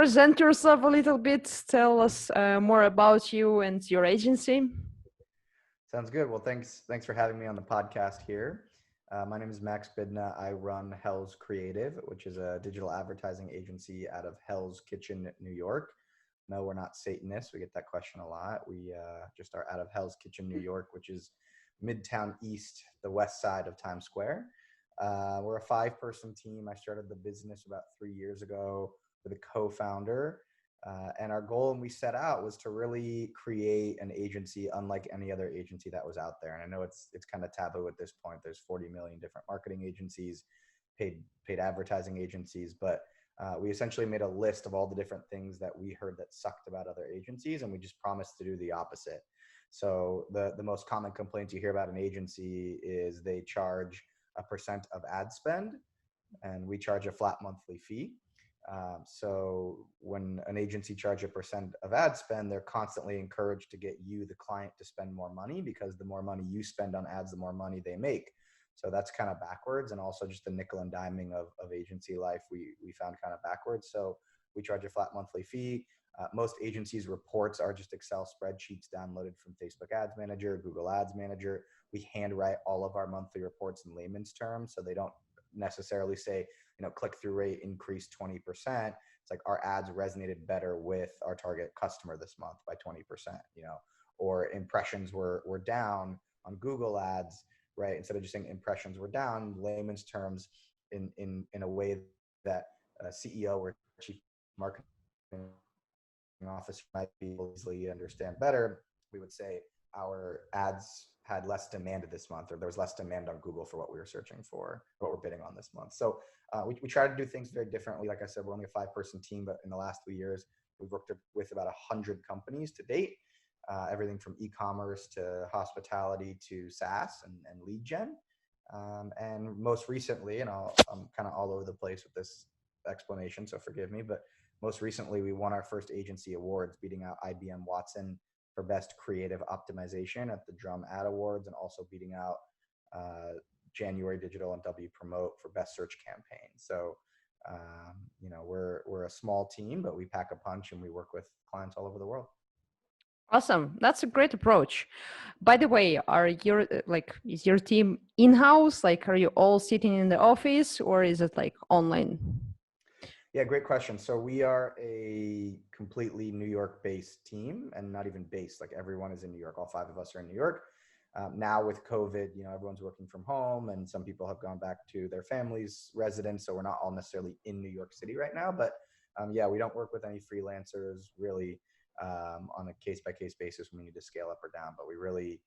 present yourself a little bit? Tell us more about you and your agency. Sounds good. Well, thanks for having me on the podcast here. My name is Max Bidna. I run Hell's Creative, which is a digital advertising agency out of Hell's Kitchen, New York. No, we're not Satanists. We get that question a lot. We just are out of Hell's Kitchen, New York, which is Midtown East, the west side of Times Square. We're a 5-person team. I started the business about 3 years ago with a co-founder. And our goal when we set out was to really create an agency unlike any other agency that was out there. And I know it's kind of taboo at this point. There's 40 million different marketing agencies, paid advertising agencies, but we essentially made a list of all the different things that we heard that sucked about other agencies, and we just promised to do the opposite. So the most common complaints you hear about an agency is they charge a % of ad spend, and we charge a flat monthly fee. So when an agency charges a % of ad spend, they're constantly encouraged to get you, the client, to spend more money, because the more money you spend on ads, the more money they make. So that's kind of backwards. And also just the nickel and diming of agency life, we found kind of backwards. So we charge a flat monthly fee. Most agencies' reports are just Excel spreadsheets downloaded from Facebook Ads Manager, Google Ads Manager. We handwrite all of our monthly reports in layman's terms, so they don't necessarily say, click-through rate increased 20%. It's like our ads resonated better with our target customer this month by 20%, or impressions were down on Google Ads, right? Instead of just saying impressions were down, layman's terms, in a way that a CEO or chief marketing officer might be able to easily understand better, we would say our ads had less demand this month, or there was less demand on Google for what we were searching for, what we're bidding on this month. So we try to do things very differently. Like I said, we're only a 5-person team, but in the last 3 years, we've worked with about 100 companies to date, everything from e-commerce to hospitality to SaaS and lead gen. And most recently, and I'm kind of all over the place with this explanation, so forgive me, but most recently we won our first agency awards, beating out IBM Watson for best creative optimization at the Drum Ad Awards, and also beating out January Digital and W Promote for best search campaign. So, we're a small team, but we pack a punch and we work with clients all over the world. Awesome. That's a great approach. By the way, is your team in-house? Like, are you all sitting in the office, or is it like online? Yeah, great question. So we are a completely New York-based team, and not even based, like everyone is in New York. All 5 of us are in New York. Now with COVID, everyone's working from home, and some people have gone back to their families' residence. So we're not all necessarily in New York City right now, but we don't work with any freelancers really on a case-by-case basis when we need to scale up or down, but we really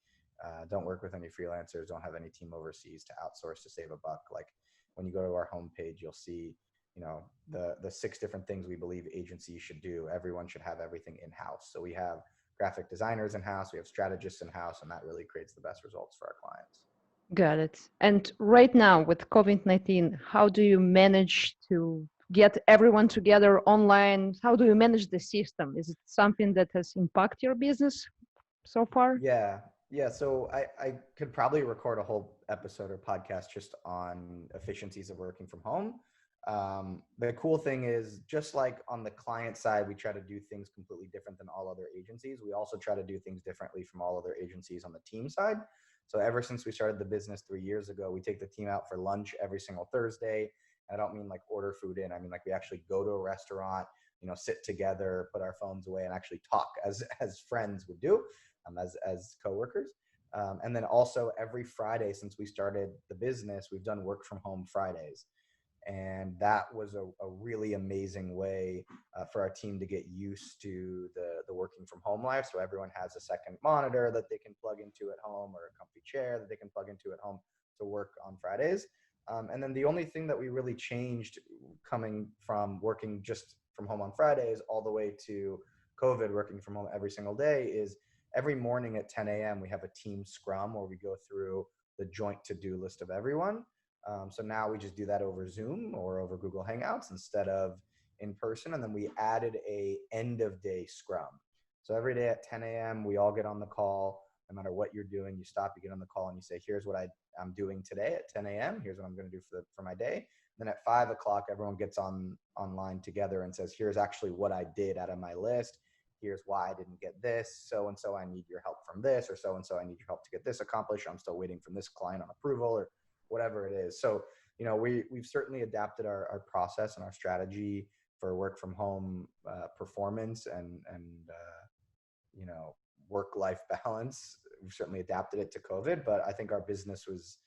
don't work with any freelancers, don't have any team overseas to outsource to save a buck. Like when you go to our homepage, you'll see the 6 different things we believe agencies should do. Everyone should have everything in-house. So we have graphic designers in-house, we have strategists in-house, and that really creates the best results for our clients. Got it. And right now with COVID-19, how do you manage to get everyone together online? How do you manage the system? Is it something that has impacted your business so far? Yeah. So I could probably record a whole episode or podcast just on efficiencies of working from home. The cool thing is, just like on the client side, we try to do things completely different than all other agencies. We also try to do things differently from all other agencies on the team side. So ever since we started the business 3 years ago, we take the team out for lunch every single Thursday. And I don't mean like order food in. I mean like we actually go to a restaurant, sit together, put our phones away, and actually talk as friends would do, as coworkers. And then also every Friday since we started the business, we've done work from home Fridays. And that was a really amazing way for our team to get used to the working from home life. So everyone has a second monitor that they can plug into at home, or a comfy chair that they can plug into at home to work on Fridays. And then the only thing that we really changed coming from working just from home on Fridays all the way to COVID working from home every single day is every morning at 10 a.m. we have a team scrum where we go through the joint to-do list of everyone. So now we just do that over Zoom or over Google Hangouts instead of in person. And then we added a end of day scrum. So every day at 10 a.m. we all get on the call. no matter what you're doing, you stop, you get on the call, and you say, here's what I'm doing today at 10 a.m. Here's what I'm going to do for my day. Then at 5 o'clock, everyone gets online together and says, here's actually what I did out of my list. Here's why I didn't get this. So-and-so, I need your help from this, or so-and-so, I need your help to get this accomplished. I'm still waiting from this client on approval, or whatever it is. So, we've certainly adapted our process and our strategy for work from home performance and work-life balance. We've certainly adapted it to COVID, but I think our business was,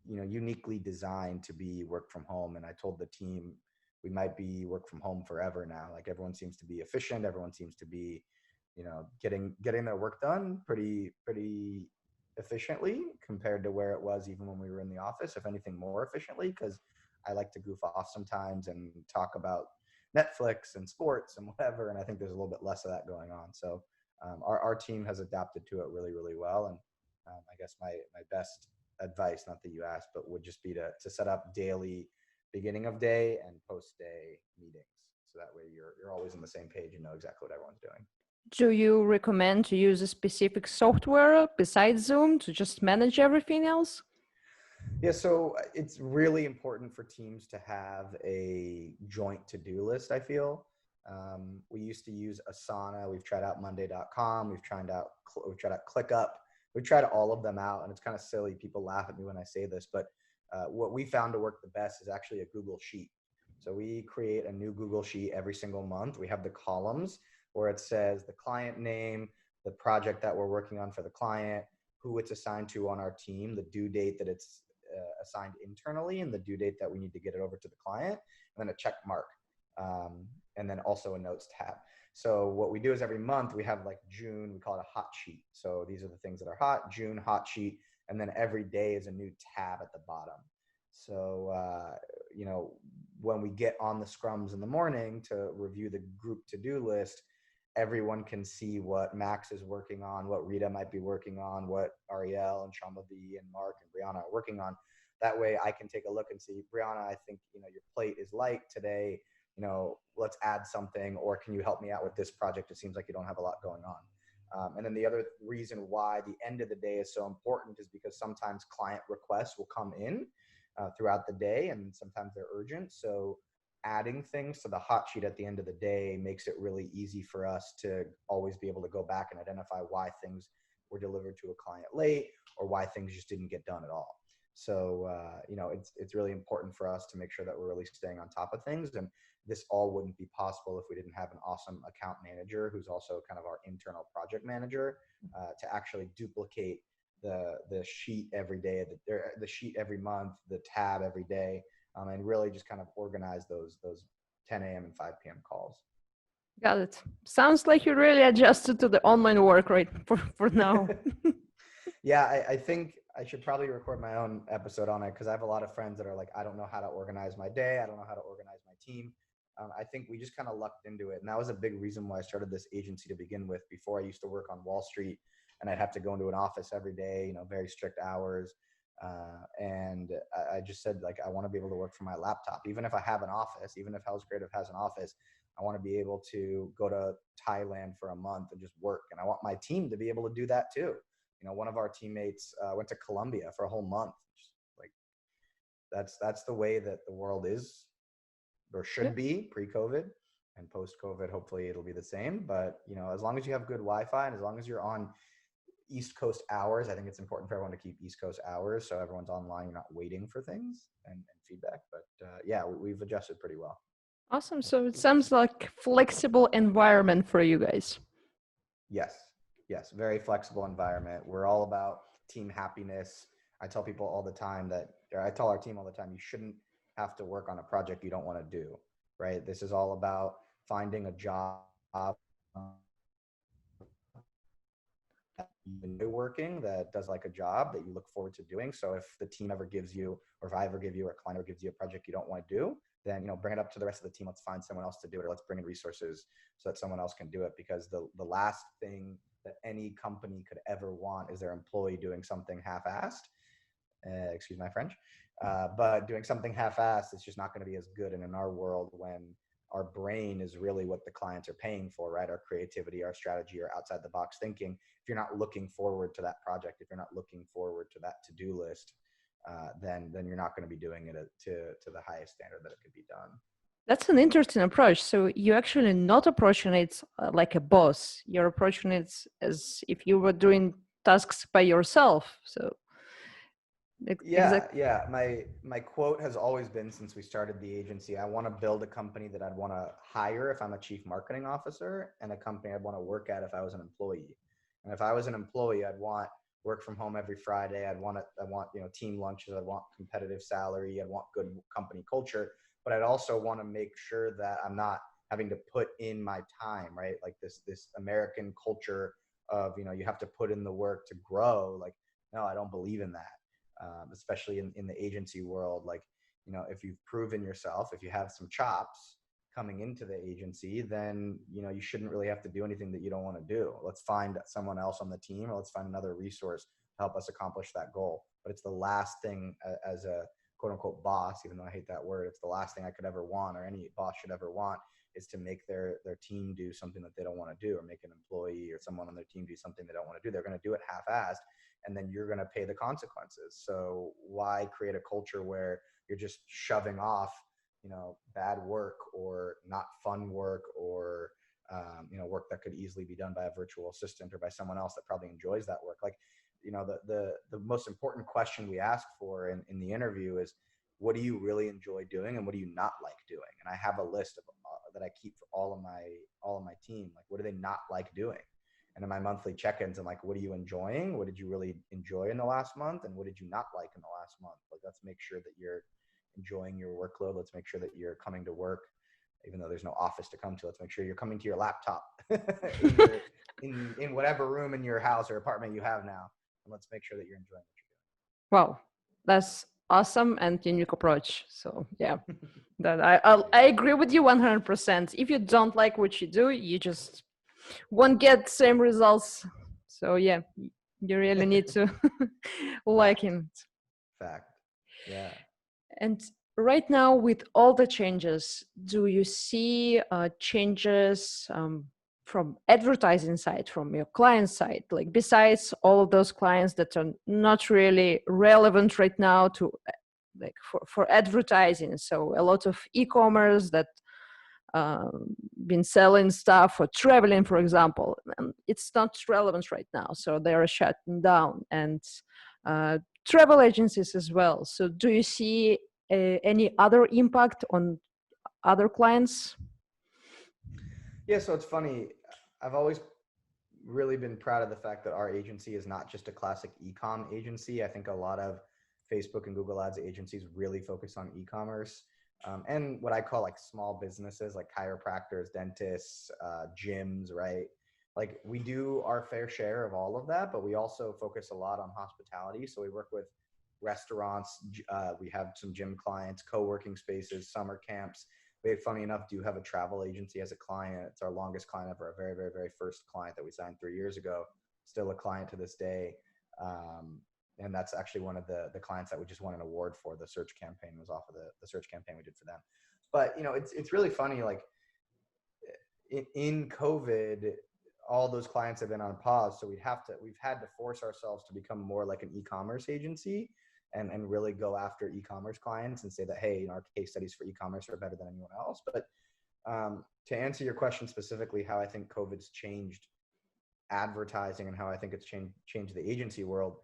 uniquely designed to be work from home. And I told the team we might be work from home forever now. Like, everyone seems to be efficient. Everyone seems to be, getting their work done pretty efficiently compared to where it was even when we were in the office, if anything more efficiently, because I like to goof off sometimes and talk about Netflix and sports and whatever. And I think there's a little bit less of that going on. So our team has adapted to it really, really well. And I guess my best advice, not that you asked, but would just be to set up daily beginning of day and post day meetings. So that way you're always on the same page and know exactly what everyone's doing. Do you recommend to use a specific software besides Zoom to just manage everything else? Yeah, so it's really important for teams to have a joint to-do list, I feel. We used to use Asana. We've tried out Monday.com. We've tried out ClickUp. We've tried all of them out, and it's kind of silly. People laugh at me when I say this, but what we found to work the best is actually a Google Sheet. So we create a new Google Sheet every single month. We have the columns where it says the client name, the project that we're working on for the client, who it's assigned to on our team, the due date that it's assigned internally, and the due date that we need to get it over to the client, and then a check mark, and then also a notes tab. So what we do is every month we have, like, June, we call it a hot sheet. So these are the things that are hot, June hot sheet, and then every day is a new tab at the bottom. So, when we get on the scrums in the morning to review the group to-do list, everyone can see what Max is working on, what Rita might be working on, what Ariel and Shambhavi and Mark and Brianna are working on. That way I can take a look and see, Brianna, I think, your plate is light today. Let's add something, or can you help me out with this project? It seems like you don't have a lot going on. And then the other reason why the end of the day is so important is because sometimes client requests will come in throughout the day, and sometimes they're urgent. So adding things to the hot sheet at the end of the day makes it really easy for us to always be able to go back and identify why things were delivered to a client late, or why things just didn't get done at all. So, it's really important for us to make sure that we're really staying on top of things. And this all wouldn't be possible if we didn't have an awesome account manager who's also kind of our internal project manager to actually duplicate the sheet every day, the sheet every month, the tab every day, and really just kind of organize those 10 a.m. and 5 p.m. calls. Got it. Sounds like you really adjusted to the online work right for now. Yeah, I think I should probably record my own episode on it, because I have a lot of friends that are like, I don't know how to organize my day. I don't know how to organize my team. I think we just kind of lucked into it. And that was a big reason why I started this agency to begin with. Before, I used to work on Wall Street, and I'd have to go into an office every day, very strict hours. And I just said, like, I want to be able to work from my laptop. Even if I have an office, even if Hell's Creative has an office, I want to be able to go to Thailand for a month and just work. And I want my team to be able to do that too. One of our teammates went to Colombia for a whole month. Like, that's the way that the world is, or should be, pre-COVID. And post-COVID, hopefully it'll be the same. But, as long as you have good Wi-Fi, and as long as you're on East Coast hours, I think it's important for everyone to keep East Coast hours, so everyone's online, you're not waiting for things and feedback. But yeah, we've adjusted pretty well. Awesome. So it sounds like flexible environment for you guys. Yes, very flexible environment. We're all about team happiness. I tell people all the time I tell our team all the time, you shouldn't have to work on a project you don't want to do, right? This is all about finding a job you're working that does like a job that you look forward to doing. So if the team ever gives you, or if I ever give you, or a client ever gives you a project you don't want to do, then, bring it up to the rest of the team. Let's find someone else to do it, or let's bring in resources so that someone else can do it. Because the last thing that any company could ever want is their employee doing something half-assed. Excuse my French. But doing something half-assed is just not going to be as good. And in our world, when our brain is really what the clients are paying for, right? Our creativity, our strategy, our outside the box thinking. If you're not looking forward to that project, if you're not looking forward to that to-do list, then you're not going to be doing it to the highest standard that it could be done. That's an interesting approach. So you're actually not approaching it like a boss. You're approaching it as if you were doing tasks by yourself. So exactly. Yeah. My quote has always been, since we started the agency, I want to build a company that I'd want to hire if I'm a chief marketing officer, and a company I'd want to work at if I was an employee. And if I was an employee, I'd want work from home every Friday. I want team lunches. I'd want competitive salary. I'd want good company culture. But I'd also want to make sure that I'm not having to put in my time, right? Like this American culture of, you have to put in the work to grow. Like, no, I don't believe in that. Especially in the agency world. Like, if you've proven yourself, if you have some chops coming into the agency, then, you shouldn't really have to do anything that you don't want to do. Let's find someone else on the team, or let's find another resource to help us accomplish that goal. But it's the last thing as a quote unquote boss, even though I hate that word, it's the last thing I could ever want, or any boss should ever want, is to make their team do something that they don't want to do, or make an employee or someone on their team do something they don't want to do. They're going to do it half-assed, and then you're going to pay the consequences. So why create a culture where you're just shoving off, bad work or not fun work, or work that could easily be done by a virtual assistant or by someone else that probably enjoys that work. Like, the most important question we ask for in the interview is, what do you really enjoy doing, and what do you not like doing? And I have a list of that I keep for all of my team. Like, what do they not like doing? And in my monthly check-ins, I'm like, what are you enjoying? What did you really enjoy in the last month? And what did you not like in the last month? Like, let's make sure that you're enjoying your workload. Let's make sure that you're coming to work, even though there's no office to come to. Let's make sure you're coming to your laptop in whatever room in your house or apartment you have now. And let's make sure that you're enjoying what you're Wow, that's awesome and unique approach. So yeah, that I agree with you 100%. If you don't like what you do, you just won't get same results. So yeah, you really need to like him. Fact. Yeah. And right now, with all the changes, do you see changes from advertising side, from your client side? Like, besides all of those clients that are not really relevant right now to like for advertising. So a lot of e-commerce that been selling stuff or traveling, for example, and it's not relevant right now. So they are shutting down, and travel agencies as well. So do you see any other impact on other clients? Yeah. So it's funny. I've always really been proud of the fact that our agency is not just a classic e-com agency. I think a lot of Facebook and Google Ads agencies really focus on e-commerce, and what I call like small businesses, like chiropractors, dentists, gyms, right? Like, we do our fair share of all of that, but we also focus a lot on hospitality. So we work with restaurants. We have some gym clients, co-working spaces, summer camps. We, funny enough, do have a travel agency as a client. It's our longest client ever, a very, very, very first client that we signed 3 years ago. Still a client to this day. And that's actually one of the clients that we just won an award for. The search campaign was off of the search campaign we did for them. But, it's really funny. Like, in COVID, all those clients have been on pause. So we've had to force ourselves to become more like an e-commerce agency, and really go after e-commerce clients and say that, hey, our case studies for e-commerce are better than anyone else. But to answer your question specifically, how I think COVID's changed advertising and how I think it's changed the agency world,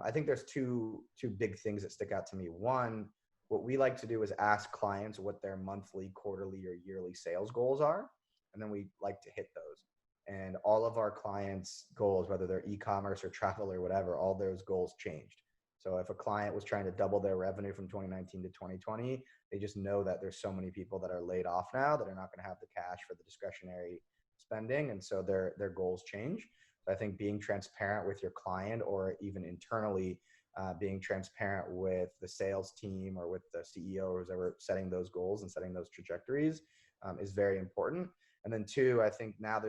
I think there's two big things that stick out to me. One, what we like to do is ask clients what their monthly, quarterly, or yearly sales goals are, and then we like to hit those. And all of our clients' goals, whether they're e-commerce or travel or whatever, all those goals changed. So if a client was trying to double their revenue from 2019 to 2020, they just know that there's so many people that are laid off now that are not going to have the cash for the discretionary spending. And so their goals change. So I think being transparent with your client, or even internally being transparent with the sales team or with the CEO or who's ever setting those goals and setting those trajectories is very important. And then two, I think now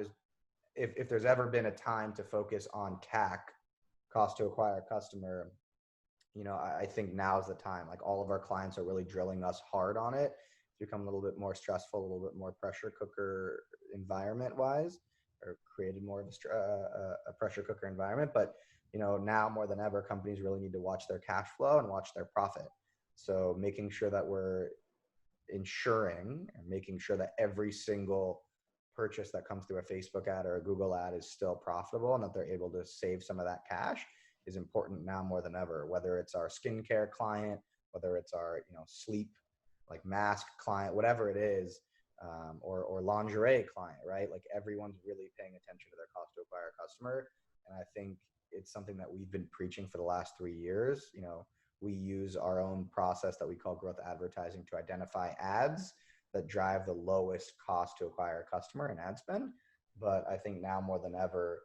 if there's ever been a time to focus on CAC, cost to acquire a customer, I think now is the time. Like, all of our clients are really drilling us hard on it. If become a little bit more stressful, a little bit more pressure cooker environment wise, or created more of a pressure cooker environment. But now more than ever, companies really need to watch their cash flow and watch their profit. So making sure that we're ensuring and making sure that every single purchase that comes through a Facebook ad or a Google ad is still profitable and that they're able to save some of that cash is important now more than ever. Whether it's our skincare client, whether it's our sleep like mask client, whatever it is, or lingerie client, right? Like everyone's really paying attention to their cost to acquire a customer, and I think it's something that we've been preaching for the last 3 years. We use our own process that we call growth advertising to identify ads that drive the lowest cost to acquire a customer and ad spend. But I think now more than ever,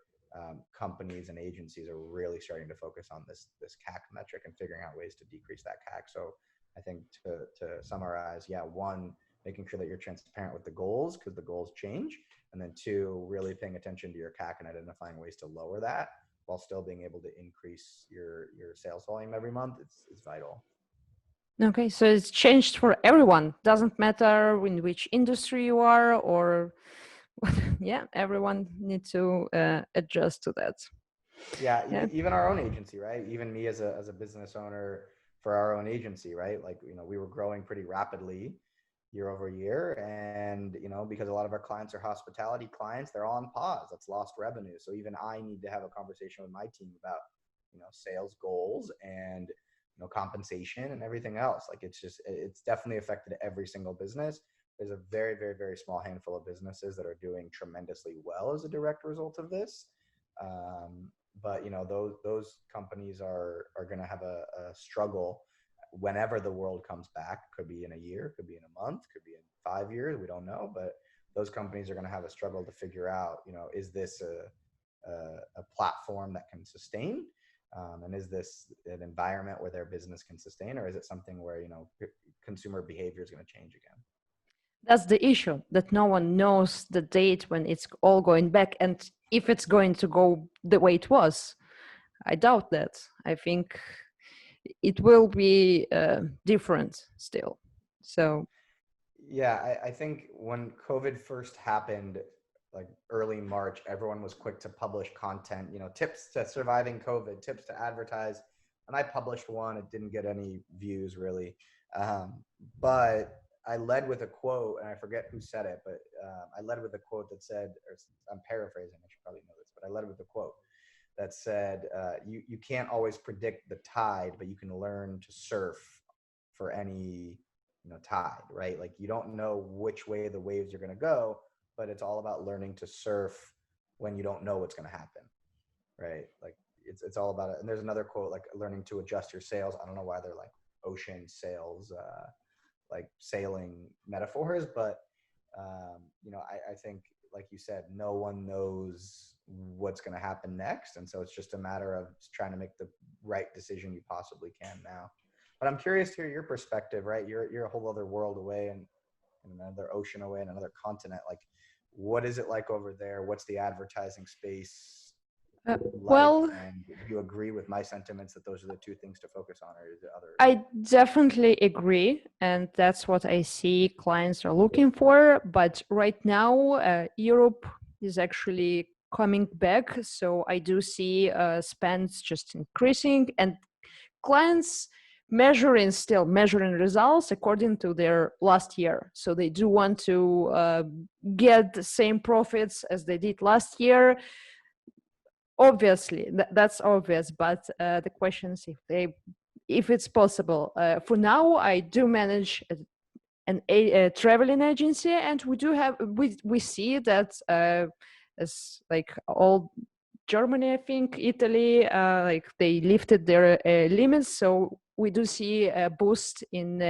companies and agencies are really starting to focus on this CAC metric and figuring out ways to decrease that CAC. So I think to summarize, yeah, one, making sure that you're transparent with the goals because the goals change. And then two, really paying attention to your CAC and identifying ways to lower that while still being able to increase your sales volume every month is vital. Okay, so it's changed for everyone. Doesn't matter in which industry you are, or yeah, everyone needs to adjust to that. Yeah, even our own agency, right? Even me as a business owner for our own agency, right? Like we were growing pretty rapidly year over year, and because a lot of our clients are hospitality clients, they're all on pause. That's lost revenue. So even I need to have a conversation with my team about sales goals and compensation and everything else. Like it's definitely affected every single business. There's a very, very, very small handful of businesses that are doing tremendously well as a direct result of this. But those companies are going to have a struggle whenever the world comes back. Could be in a year, could be in a month, could be in 5 years. We don't know, but those companies are going to have a struggle to figure out, is this a platform that can sustain? And is this an environment where their business can sustain, or is it something where, consumer behavior is going to change again? That's the issue, that no one knows the date when it's all going back, and if it's going to go the way it was. I doubt that. I think it will be different still. So yeah, I think when COVID first happened, like early March, everyone was quick to publish content, tips to surviving COVID, tips to advertise. And I published one. It didn't get any views really. But I led with a quote, and I forget who said it, but I led with a quote that said, or I'm paraphrasing, I should probably know this, but I led with a quote that said, you can't always predict the tide, but you can learn to surf for any tide, right? Like you don't know which way the waves are going to go, but it's all about learning to surf when you don't know what's going to happen, right? Like it's all about it. And there's another quote, like learning to adjust your sails. I don't know why they're like ocean sails, like sailing metaphors, but I think, like you said, no one knows what's going to happen next, and so it's just a matter of trying to make the right decision you possibly can now. But I'm curious to hear your perspective, right? You're a whole other world away and another ocean away and another continent. Like, what is it like over there? What's the advertising space like? Well, And do you agree with my sentiments that those are the two things to focus on, or is it other? I definitely agree, and that's what I see clients are looking for. But right now, Europe is actually coming back, so I do see spends just increasing, and clients measuring results according to their last year. So they do want to get the same profits as they did last year. Obviously, that's obvious, but the question is if it's possible. For now, I do manage a traveling agency, and we see that as like all Germany, I think, Italy, like they lifted their limits, so we do see a boost in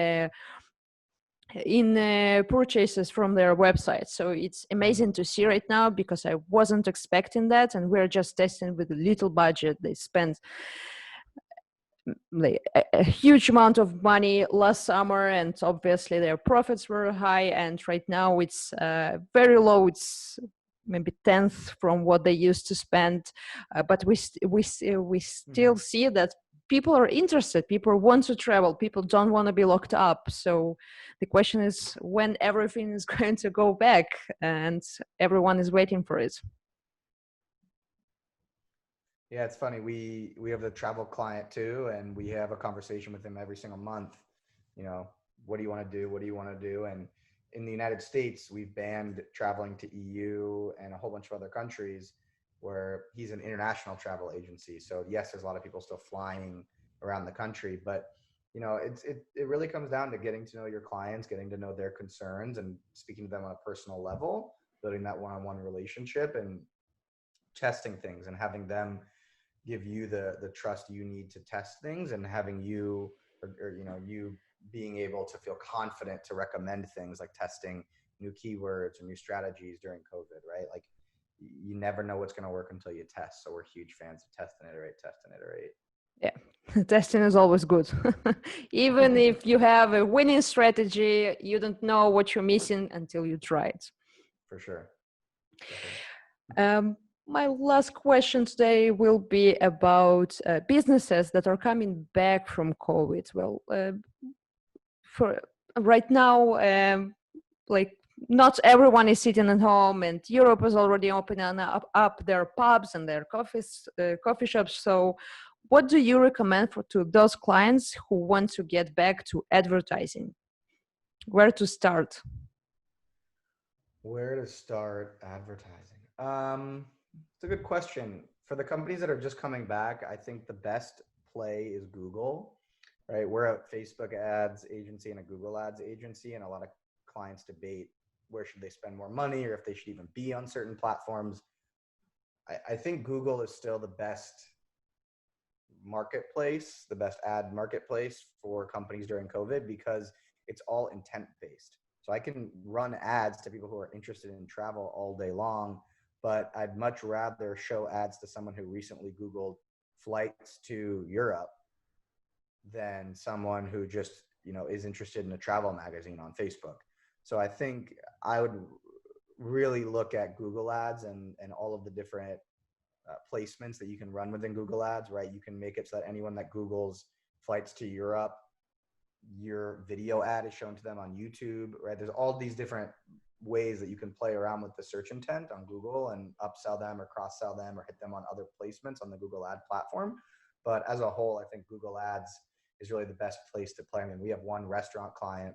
purchases from their website. So it's amazing to see right now, because I wasn't expecting that, and we're just testing with a little budget. They spent like a huge amount of money last summer, and obviously their profits were high, and right now it's very low. It's maybe 10th from what they used to spend, but we still see that people are interested, people want to travel, people don't want to be locked up. So the question is when everything is going to go back, and everyone is waiting for it. Yeah, it's funny. We have the travel client too, and we have a conversation with them every single month. You know, what do you want to do? What do you want to do? And in the United States, we've banned traveling to EU and a whole bunch of other countries where he's an international travel agency. So yes, there's a lot of people still flying around the country, but you know, it really comes down to getting to know your clients, getting to know their concerns, and speaking to them on a personal level, building that one-on-one relationship, and testing things, and having them give you the trust you need to test things, and having you or you know, you being able to feel confident to recommend things like testing new keywords or new strategies during COVID, right? Like you never know what's going to work until you test. So we're huge fans of test and iterate, test and iterate. Yeah, testing is always good. Even if you have a winning strategy, you don't know what you're missing until you try it. For sure. My last question today will be about businesses that are coming back from COVID. Well, for right now, like not everyone is sitting at home, and Europe is already opening up their pubs and their coffee shops. So what do you recommend to those clients who want to get back to advertising? Where to start? Where to start advertising? It's a good question. For the companies that are just coming back, I think the best play is Google, right? We're a Facebook ads agency and a Google ads agency, and a lot of clients debate where should they spend more money or if they should even be on certain platforms. I think Google is still the best marketplace, the best ad marketplace for companies during COVID, because it's all intent based. So I can run ads to people who are interested in travel all day long, but I'd much rather show ads to someone who recently Googled flights to Europe than someone who just, you know, is interested in a travel magazine on Facebook. So I think I would really look at Google ads and all of the different placements that you can run within Google ads, right? You can make it so that anyone that Googles flights to Europe, your video ad is shown to them on YouTube, right? There's all these different ways that you can play around with the search intent on Google and upsell them or cross sell them or hit them on other placements on the Google ad platform. But as a whole, I think Google ads is really the best place to play. I mean, we have one restaurant client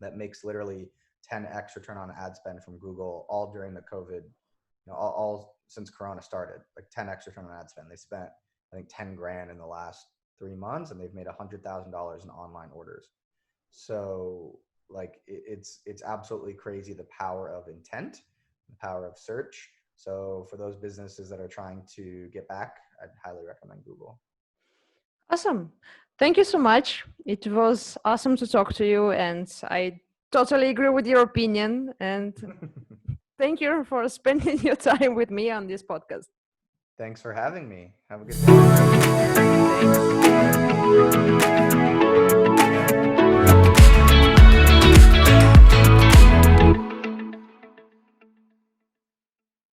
that makes literally 10x return on ad spend from Google all during the COVID, you know, all since Corona started, like 10x return on ad spend. They spent, I think, 10 grand in the last 3 months, and they've made $100,000 in online orders. So like it's absolutely crazy, the power of intent, the power of search. So for those businesses that are trying to get back, I'd highly recommend Google. Awesome. Thank you so much. It was awesome to talk to you, and I totally agree with your opinion. And thank you for spending your time with me on this podcast. Thanks for having me. Have a good day. Thanks.